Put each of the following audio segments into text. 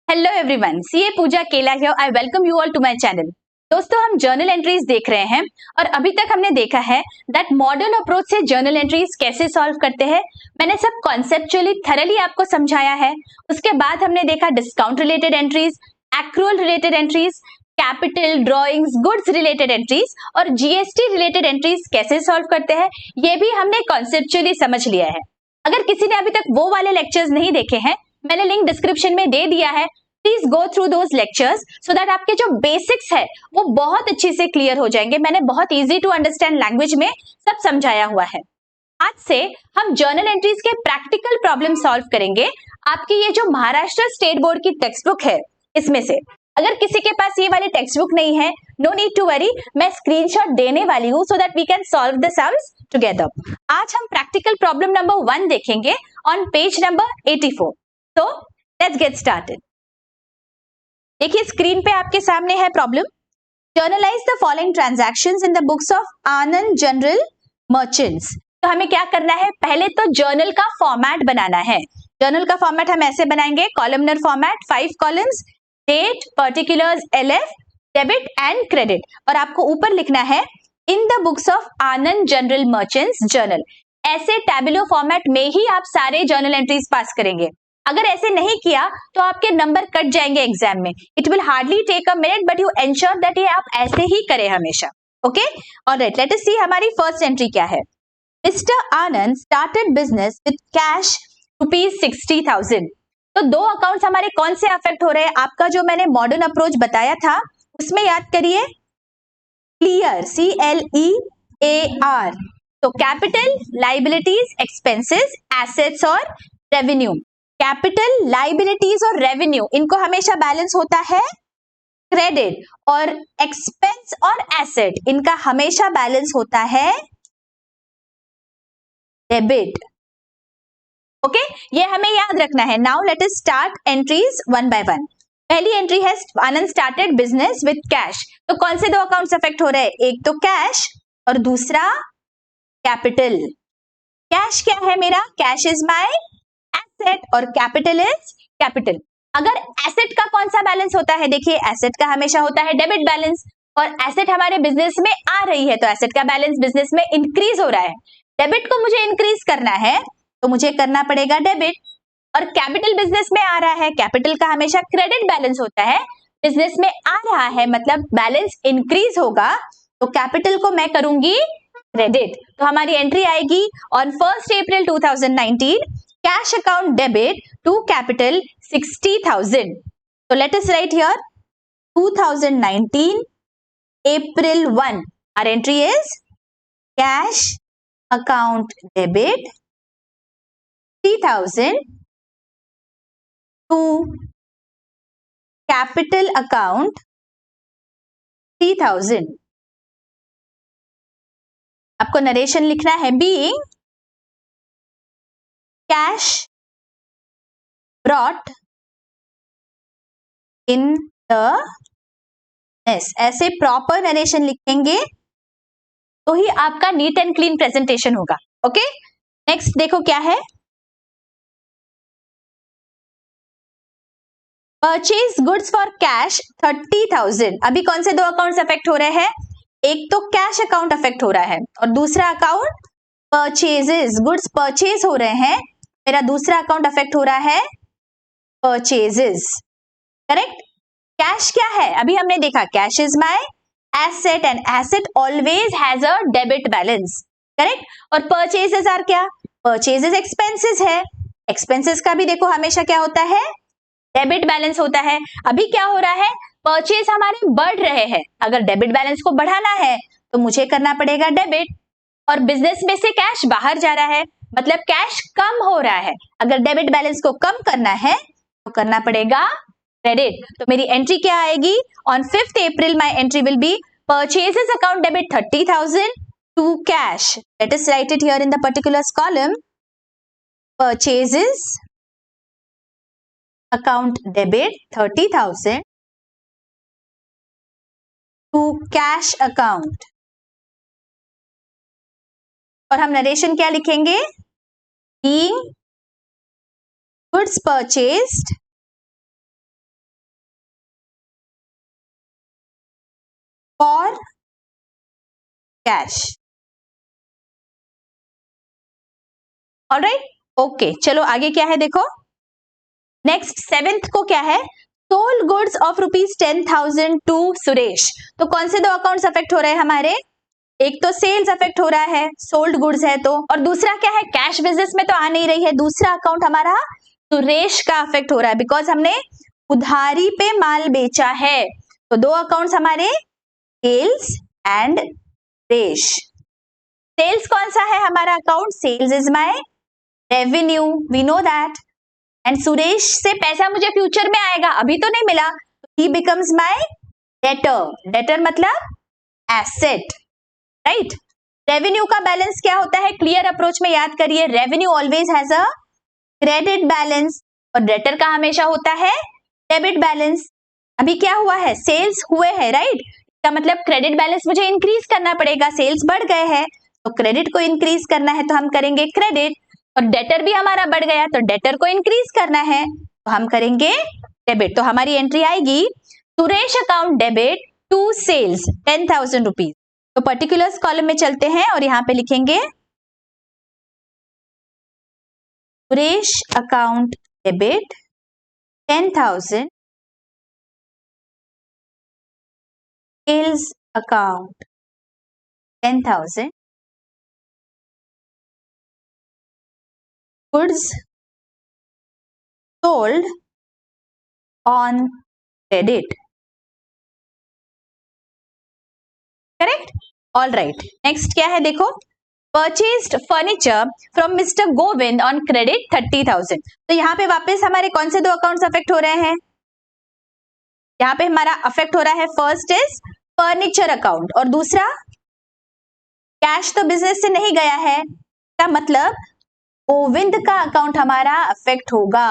Hello everyone, CA Pooja Kela here. I welcome you all to my channel. दोस्तों, हम journal entries देख रहे हैं और अभी तक हमने देखा है दैट मॉडर्न अप्रोच से जर्नल एंट्रीज कैसे सॉल्व करते हैं। मैंने सब कॉन्सेप्चुअली थरली आपको समझाया है। उसके बाद हमने देखा discount related entries, accrual related entries, capital, drawings, goods related entries और जीएसटी रिलेटेड एंट्रीज कैसे सॉल्व करते हैं, ये भी हमने कॉन्सेप्चुअली समझ लिया है। अगर किसी ने अभी तक वो वाले लेक्चर्स नहीं देखे हैं, मैंने लिंक डिस्क्रिप्शन में दे दिया है। Please go through those lectures so that आपके जो बेसिक्स है वो बहुत अच्छे से क्लियर हो जाएंगे। मैंने बहुत इजी टू अंडरस्टैंड लैंग्वेज में सब समझाया हुआ है। आज से हम जर्नल एंट्रीज के प्रैक्टिकल प्रॉब्लम सॉल्व करेंगे। आपकी ये जो महाराष्ट्र स्टेट बोर्ड की टेक्स्ट बुक है, इसमें से अगर किसी के पास ये वाली टेक्स्ट बुक नहीं है, नो नीड टू वरी, मैं स्क्रीनशॉट देने वाली हूं so that we can solve the sums together. आज हम प्रैक्टिकल प्रॉब्लम नंबर 1 देखेंगे ऑन पेज नंबर 84। तो लेट्स गेट स्टार्टेड। देखिए, स्क्रीन पे आपके सामने है problem. Generalized the following transactions in the books of Anand general merchants. तो हमें क्या करना है, पहले तो जर्नल का फॉर्मेट बनाना है। जर्नल का फॉर्मेट हम ऐसे बनाएंगे, columnar format, 5 columns, date, particulars, LF, debit and credit. और आपको ऊपर लिखना है in the books of Anand general merchants journal. ऐसे टैबुलर फॉर्मेट में ही आप सारे जर्नल एंट्रीज पास करेंगे। अगर ऐसे नहीं किया तो आपके नंबर कट जाएंगे एग्जाम में। It will hardly take a minute but you ensure that ये आप ऐसे ही करें हमेशा। Okay, alright, let us see हमारी फर्स्ट एंट्री क्या है। Mister Anand started business with cash ₹60,000। तो दो अकाउंट्स हमारे कौन से अफेक्ट हो रहे हैं? आपका जो मैंने मॉडर्न अप्रोच बताया था उसमें याद करिए, क्लियर, CLEAR। तो कैपिटल, लाइबिलिटीज, एक्सपेंसेस, एसेट्स और रेवेन्यू। कैपिटल, लाइबिलिटीज और रेवेन्यू, इनको हमेशा बैलेंस होता है क्रेडिट, और एक्सपेंस और एसेट इनका हमेशा बैलेंस होता है डेबिट। ओके, ये हमें याद रखना है। Now let us start entries one by one. पहली एंट्री है आनंद स्टार्टेड बिजनेस विद कैश। तो कौन से दो अकाउंट्स अफेक्ट हो रहे हैं? एक तो कैश और दूसरा कैपिटल। कैश क्या है मेरा? कैश इज माय एसेट और कैपिटल इज कैपिटल। अगर एसेट का कौन सा बैलेंस होता है? देखिए, एसेट का हमेशा होता है डेबिट बैलेंस, और एसेट हमारे बिजनेस में आ रही है तो एसेट का बैलेंस बिजनेस में इंक्रीज हो रहा है। डेबिट को मुझे इंक्रीज करना है तो मुझे करना पड़ेगा डेबिट, और कैपिटल बिजनेस में आ रहा है, कैपिटल का हमेशा क्रेडिट बैलेंस होता है, बिजनेस में आ रहा है मतलब बैलेंस इंक्रीज होगा, तो कैपिटल को मैं करूंगी क्रेडिट। तो हमारी एंट्री आएगी on 1 April 2019, cash account debit to capital 60,000। तो let us write here 2019 April 1, our entry is cash account debit 3,000 to capital account 3,000। आपको नरेशन लिखना है, being cash brought in the business। ऐसे प्रॉपर नरेशन लिखेंगे तो ही आपका neat and clean presentation होगा। Okay, next देखो क्या है, परचेज गुड्स फॉर कैश 30,000। अभी कौन से दो अकाउंट्स अफेक्ट हो रहे हैं? एक तो कैश अकाउंट अफेक्ट हो रहा है और दूसरा अकाउंट परचेजेस, गुड्स परचेज हो रहे हैं। मेरा दूसरा अकाउंट अफेक्ट हो रहा है परचेजेस। करेक्ट। कैश क्या है? अभी हमने देखा cash is my asset and asset always has a debit balance. Correct. और परचेजेस आर क्या? परचेजेस एक्सपेंसेस है। एक्सपेंसेस का भी देखो हमेशा क्या होता है? डेबिट बैलेंस होता है। अभी क्या हो रहा है? परचेज हमारे बढ़ रहे हैं। अगर डेबिट बैलेंस को बढ़ाना है तो मुझे करना पड़ेगा डेबिट, और बिजनेस में से कैश बाहर जा रहा है मतलब कैश कम हो रहा है। अगर डेबिट बैलेंस को कम करना है तो करना पड़ेगा क्रेडिट। तो मेरी एंट्री क्या आएगी? On 5 April my entry will be purchases account debit 30,000 to cash. Let us write it here in the particulars column, purchases account debit 30,000 to cash account। और हम नरेशन क्या लिखेंगे? being goods purchased for cash. Alright, okay, चलो आगे क्या है देखो। Next 7th को क्या है, sold goods of ₹10,000 to Suresh. तो कौन से दो अकाउंट्स अफेक्ट हो रहे हैं हमारे, एक तो सेल्स अफेक्ट हो रहा है, सोल्ड गुड्स है तो, और दूसरा क्या है, कैश बिजनेस में तो आ नहीं रही है, दूसरा अकाउंट हमारा सुरेश का अफेक्ट हो रहा है बिकॉज हमने उधारी पे माल बेचा है। तो दो अकाउंट्स हमारे, सेल्स एंड सुरेश। सेल्स कौन सा है हमारा account, sales is my revenue, we know that, and Suresh से पैसा मुझे फ्यूचर में आएगा, अभी तो नहीं मिला, ही बिकम्स माय डेटर। डेटर मतलब एसेट, राइट। रेवेन्यू का बैलेंस क्या होता है, क्लियर अप्रोच में याद करिए, revenue always has a credit balance और डेटर का हमेशा होता है डेबिट बैलेंस। अभी क्या हुआ है, सेल्स हुए हैं, राइट, इसका मतलब क्रेडिट बैलेंस मुझे इंक्रीज करना पड़ेगा, सेल्स बढ़ गए हैं तो क्रेडिट को इंक्रीज करना है तो हम करेंगे क्रेडिट, और डेटर भी हमारा बढ़ गया तो डेटर को इंक्रीज करना है तो हम करेंगे डेबिट। तो हमारी एंट्री आएगी Suresh account debit to sales 10,000 rupees. तो पर्टिकुलर्स कॉलम में चलते हैं और यहां पे लिखेंगे Suresh account debit 10,000, sales account 10,000, goods sold on credit, correct. All right, next क्या है देखो, purchased furniture from mister Govind on credit 30,000। तो यहाँ पे वापस हमारे कौन से दो अकाउंट्स अफेक्ट हो रहे हैं, यहाँ पे हमारा अफेक्ट हो रहा है, फर्स्ट इज फर्नीचर अकाउंट और दूसरा कैश तो बिजनेस से नहीं गया है, क्या मतलब गोविंद का अकाउंट हमारा अफेक्ट होगा,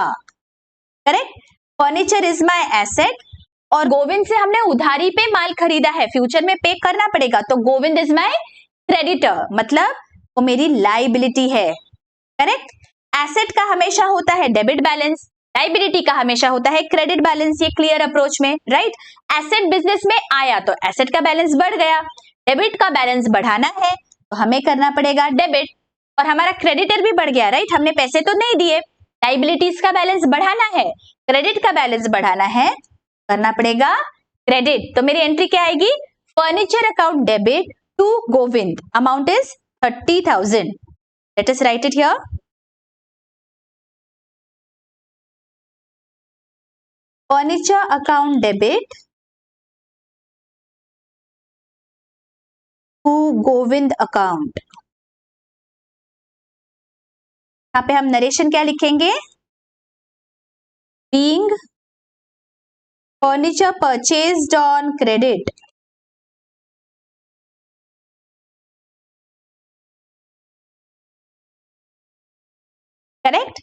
correct. Furniture is my asset और गोविंद से हमने उधारी पे माल खरीदा है, फ्यूचर में पे करना पड़ेगा, तो गोविंद इज माय क्रेडिटर, मतलब वो मेरी लाइबिलिटी है, करेक्ट। एसेट का हमेशा होता है डेबिट बैलेंस, लाइबिलिटी का हमेशा होता है क्रेडिट बैलेंस, ये क्लियर अप्रोच में, राइट। एसेट बिजनेस में आया तो एसेट का बैलेंस बढ़ गया, डेबिट का बैलेंस बढ़ाना है तो हमें करना पड़ेगा डेबिट, और हमारा क्रेडिटर भी बढ़ गया, राइट, हमने पैसे तो नहीं दिए, लाइबिलिटीज का बैलेंस बढ़ाना है, क्रेडिट का बैलेंस बढ़ाना है, करना पड़ेगा क्रेडिट। तो मेरी एंट्री क्या आएगी, furniture account debit to Govind, amount is 30,000। Let us write it here. Furniture account debit to Govind account, यहाँ पे हम नरेशन क्या लिखेंगे, being furniture purchased on credit, correct.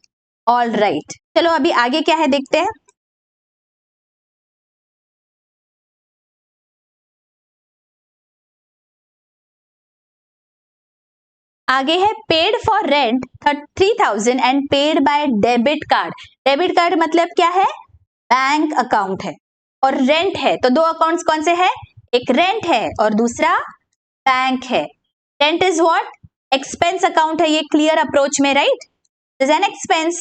All right, चलो अभी आगे क्या है देखते हैं। आगे है paid for rent 3,000 and paid by debit card. Debit card मतलब क्या है, बैंक अकाउंट है, और रेंट है, तो दो अकाउंट्स कौन से है, एक रेंट है और दूसरा बैंक है। Rent is what, expense account है, ये क्लियर अप्रोच में, राइट, इज एन एक्सपेंस,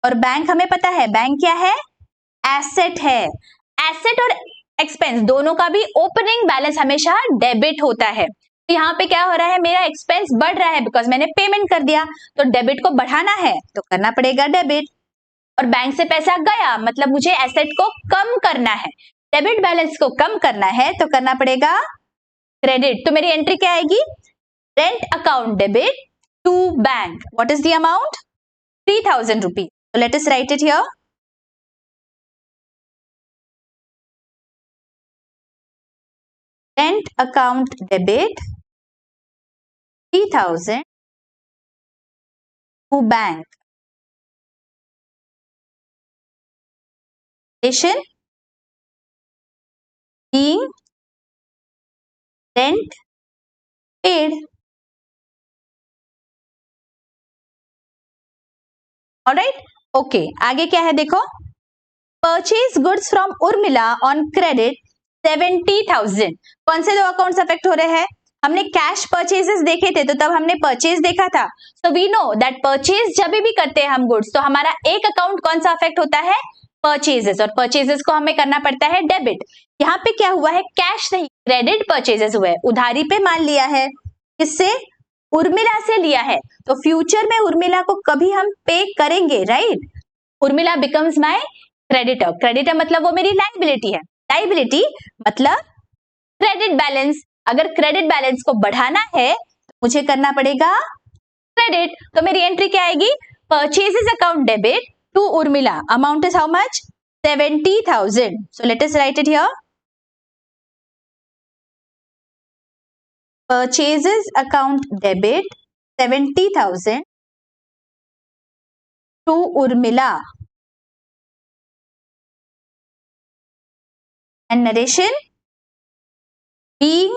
और बैंक हमें पता है बैंक क्या है, एसेट है। एसेट और एक्सपेंस दोनों का भी ओपनिंग बैलेंस हमेशा डेबिट होता है। तो यहाँ पे क्या हो रहा है, मेरा एक्सपेंस बढ़ रहा है बिकॉज मैंने पेमेंट कर दिया, तो डेबिट को बढ़ाना है तो करना पड़ेगा डेबिट, और बैंक से पैसा गया मतलब मुझे एसेट को कम करना है, डेबिट बैलेंस को कम करना है तो करना पड़ेगा क्रेडिट। तो मेरी एंट्री क्या आएगी, rent account debit to bank, what is the amount, 3,000 rupees. So let us write it here. Rent account debit 3,000 to bank. Relation being rent paid. Alright? Okay. आगे क्या है देखो, purchase goods from Urmila on credit 70,000। कौन से दो accounts affect हो रहे हैं? हमने कैश परचेजेस देखे थे, तो तब हमने परचेज देखा था। So we know that purchase जब भी करते हैं हम गुड्स, तो हमारा एक अकाउंट कौन सा अफेक्ट होता है? परचेजेस, और परचेजेस को हमें करना पड़ता है डेबिट। यहाँ पे क्या हुआ है? कैश नहीं, क्रेडिट परचेजेस हुए, उधारी पे माल लिया है। किससे? उर्मिला से लिया है। तो फ्यूचर में उर्मिला को कभी हम पे करेंगे, right? Urmila becomes my creditor. Creditor मतलब वो मेरी लाइबिलिटी है। लाइबिलिटी मतलब क्रेडिट बैलेंस। अगर क्रेडिट बैलेंस को बढ़ाना है तो मुझे करना पड़ेगा क्रेडिट। तो मेरी एंट्री क्या आएगी? Purchases account debit to Urmila. Amount is how much? 70,000. So let us write it here. Purchases account debit 70,000 to Urmila. And narration: being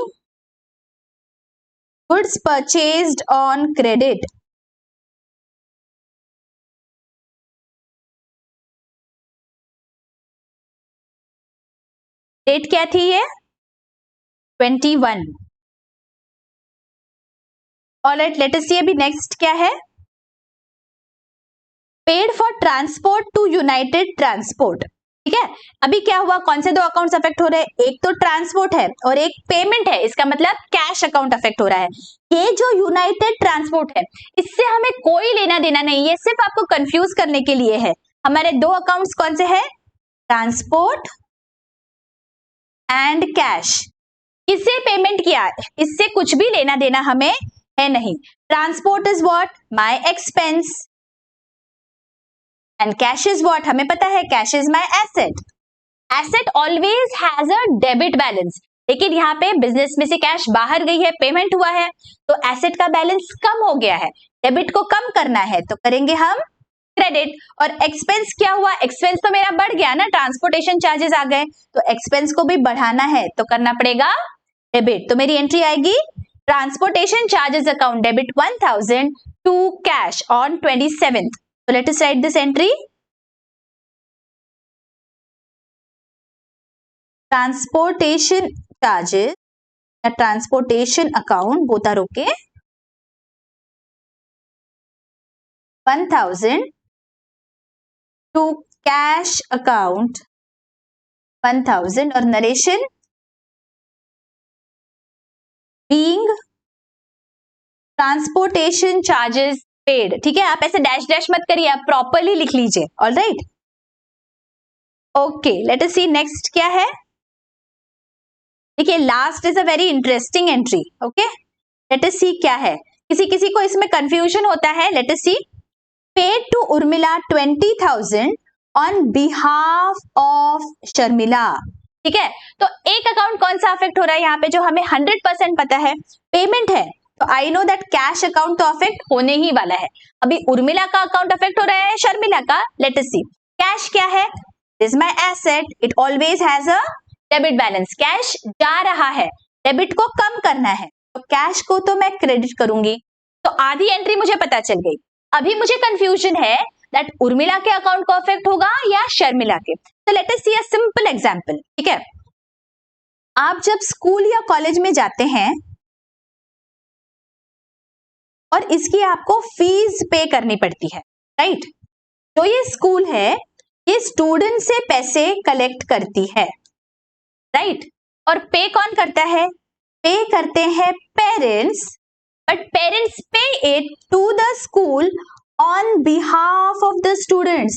goods purchased on credit. Date क्या थी ये? 21. ऑलराइट, लेट अस सी अभी next क्या है? Paid for transport to United Transport. ठीक है, अभी क्या हुआ? कौन से दो अकाउंट्स अफेक्ट हो रहे हैं? एक तो ट्रांसपोर्ट है और एक पेमेंट है। इसका मतलब कैश अकाउंट अफेक्ट हो रहा है। ये जो यूनाइटेड ट्रांसपोर्ट है, इससे हमें कोई लेना देना नहीं है, सिर्फ आपको कंफ्यूज करने के लिए है। हमारे दो अकाउंट्स कौन से हैं? Transport and cash. किससे पेमेंट किया? इससे कुछ भी लेना देना हमें है नहीं। Transport is what? My expense. And cash is what? हमें पता है cash is my asset. Asset always has a debit balance. लेकिन यहाँ पे बिजनेस में से कैश बाहर गई है, पेमेंट हुआ है, तो एसेट का बैलेंस कम हो गया है। डेबिट को कम करना है तो करेंगे हम क्रेडिट। और एक्सपेंस क्या हुआ? एक्सपेंस तो मेरा बढ़ गया ना, ट्रांसपोर्टेशन चार्जेस आ गए, तो एक्सपेंस को भी बढ़ाना है तो करना पड़ेगा डेबिट। तो मेरी एंट्री आएगी transportation charges account debit 1000 to cash on 27th. So let us write this entry. Transportation charges, the transportation account, both are okay. 1000 to cash account 1000 और narration being transportation charges paid. ठीक है, आप ऐसे dash dash मत करिए, आप properly लिख लीजिए। All right, okay, let us see next क्या है। देखिए, last is a very interesting entry. Okay, let us see क्या है। किसी किसी को इसमें कंफ्यूजन होता है। Let us see, paid to Urmila 20,000 on behalf of Sharmila. ठीक है, तो एक अकाउंट कौन सा अफेक्ट हो रहा है यहाँ पे जो हमें 100% पता है? पेमेंट है, तो I know that cash account तो अफेक्ट होने ही वाला है। अभी उर्मिला का अकाउंट अफेक्ट हो रहा है, शर्मिला का। लेट अस सी, कैश क्या है? This is my asset, it always has a debit balance. Cash जा रहा है, डेबिट को कम करना है, तो कैश को तो मैं क्रेडिट करूंगी। तो आधी एंट्री मुझे पता चल गई। अभी मुझे कंफ्यूजन है दैट उर्मिला के अकाउंट को अफेक्ट होगा या शर्मिला के। तो let us see a simple example. ठीक है, आप जब स्कूल या कॉलेज में जाते हैं और इसकी आपको फीस पे करनी पड़ती है, राइट? तो ये स्कूल है, ये स्टूडेंट से पैसे कलेक्ट करती है, राइट? और पे कौन करता है? पे करते हैं parents, but parents pay it to the school on behalf of the students.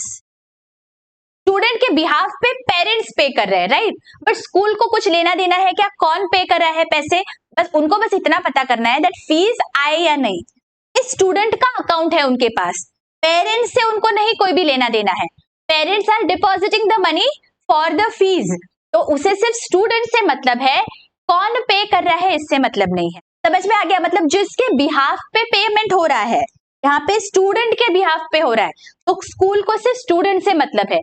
Student के बिहाफ पे पेरेंट्स पे कर रहे हैं, राइट? बट स्कूल को कुछ लेना देना है क्या? कौन पे कर रहा है पैसे? बस उनको बस इतना पता करना है दैट फीस आए या नहीं। स्टूडेंट का अकाउंट है उनके पास, पेरेंट्स से उनको नहीं कोई भी लेना देना है। Parents are depositing the money for the fees, तो उसे सिर्फ स्टूडेंट से मतलब है, कौन पे कर रहा है इससे मतलब नहीं है। समझ में आ गया? मतलब जिसके बिहाफ पे पेमेंट हो रहा है, यहाँ पे स्टूडेंट के बिहाफ पे हो रहा है, तो स्कूल को सिर्फ स्टूडेंट से मतलब है।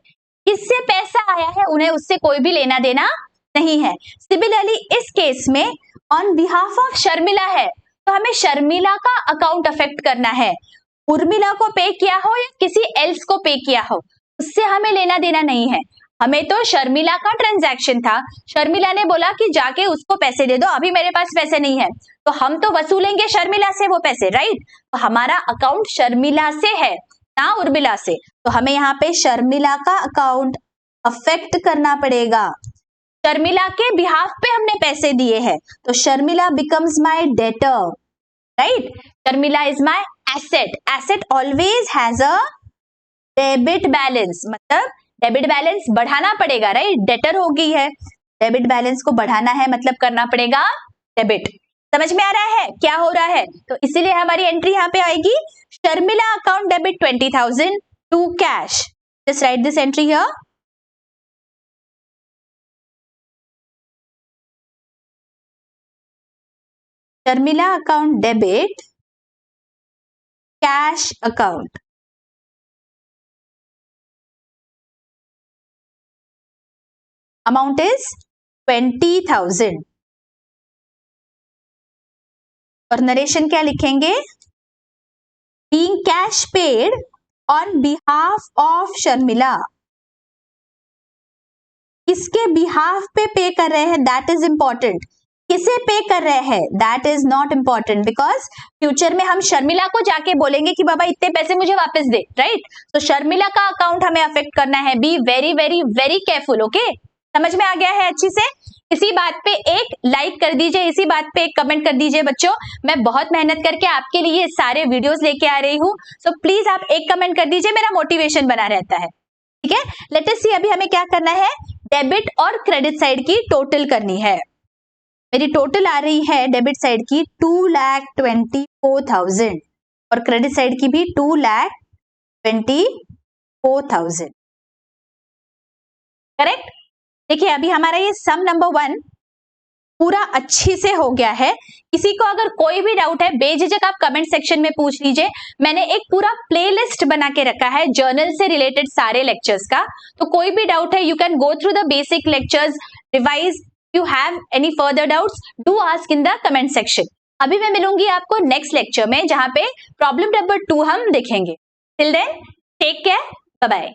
किससे पैसा आया है उन्हें उससे कोई भी लेना देना नहीं है। सिमिलरली इस केस में ऑन बिहाफ ऑफ शर्मिला है, तो हमें शर्मिला का अकाउंट अफेक्ट करना है। उर्मिला को पे किया हो या किसी एल्स को पे किया हो, उससे हमें लेना देना नहीं है। हमें तो शर्मिला का ट्रांजैक्शन था, शर्मिला ने बोला कि जाके उसको पैसे दे दो, अभी मेरे पास पैसे नहीं है, तो हम तो वसूलेंगे शर्मिला से वो पैसे, राइट। तो हमारा अकाउंट शर्मिला से है ना उर्मिला से, तो हमें यहाँ पे शर्मिला का अकाउंट अफेक्ट करना पड़ेगा। शर्मिला के बिहाफ पे हमने पैसे दिए हैं, तो Sharmila becomes my debtor, right. Sharmila is my asset, asset always has a debit balance, मतलब डेबिट बैलेंस बढ़ाना पड़ेगा, राइट। डेटर हो गई है, डेबिट बैलेंस को बढ़ाना है मतलब करना पड़ेगा डेबिट। समझ में आ रहा है क्या हो रहा है? तो इसीलिए हमारी एंट्री यहाँ पे आएगी, Sharmila account debit 20,000 to cash. Just write this entry here. Sharmila account debit cash account. Amount is 20,000 और नरेशन क्या लिखेंगे? Being cash paid on behalf of Sharmila. किसके बिहाफ पे पे कर रहे हैं दैट इज इंपॉर्टेंट, किसे पे कर रहे हैं that is not important, because future में हम शर्मिला को जाके बोलेंगे कि बाबा इतने पैसे मुझे वापस दे, राइट। तो शर्मिला का अकाउंट हमें अफेक्ट करना है, be very very very careful, okay. समझ में आ गया है अच्छी से? इसी बात पे एक लाइक कर दीजिए, इसी बात पे एक कमेंट कर दीजिए बच्चों। मैं बहुत मेहनत करके आपके लिए सारे वीडियोस लेके आ रही हूँ, सो प्लीज आप एक कमेंट कर दीजिए, मेरा मोटिवेशन बना रहता है, ठीक है। लेट अस सी अभी हमें क्या करना है, डेबिट और क्रेडिट साइड की टोटल करनी है। मेरी टोटल आ रही है डेबिट साइड की 2,24,000 और क्रेडिट साइड की भी 2,24,000, करेक्ट। देखिए अभी हमारा ये सम नंबर 1 पूरा अच्छी से हो गया है। किसी को अगर कोई भी डाउट है बेझिझक आप कमेंट सेक्शन में पूछ लीजिए। मैंने एक पूरा प्लेलिस्ट बना के रखा है जर्नल से रिलेटेड सारे लेक्चर्स का, तो कोई भी डाउट है you can go through the basic lectures, revise. You have any further doubts do ask in the comment section. अभी मैं मिलूंगी आपको नेक्स्ट लेक्चर में जहां पे प्रॉब्लम नंबर 2 हम देखेंगे। Till then take care, bye bye.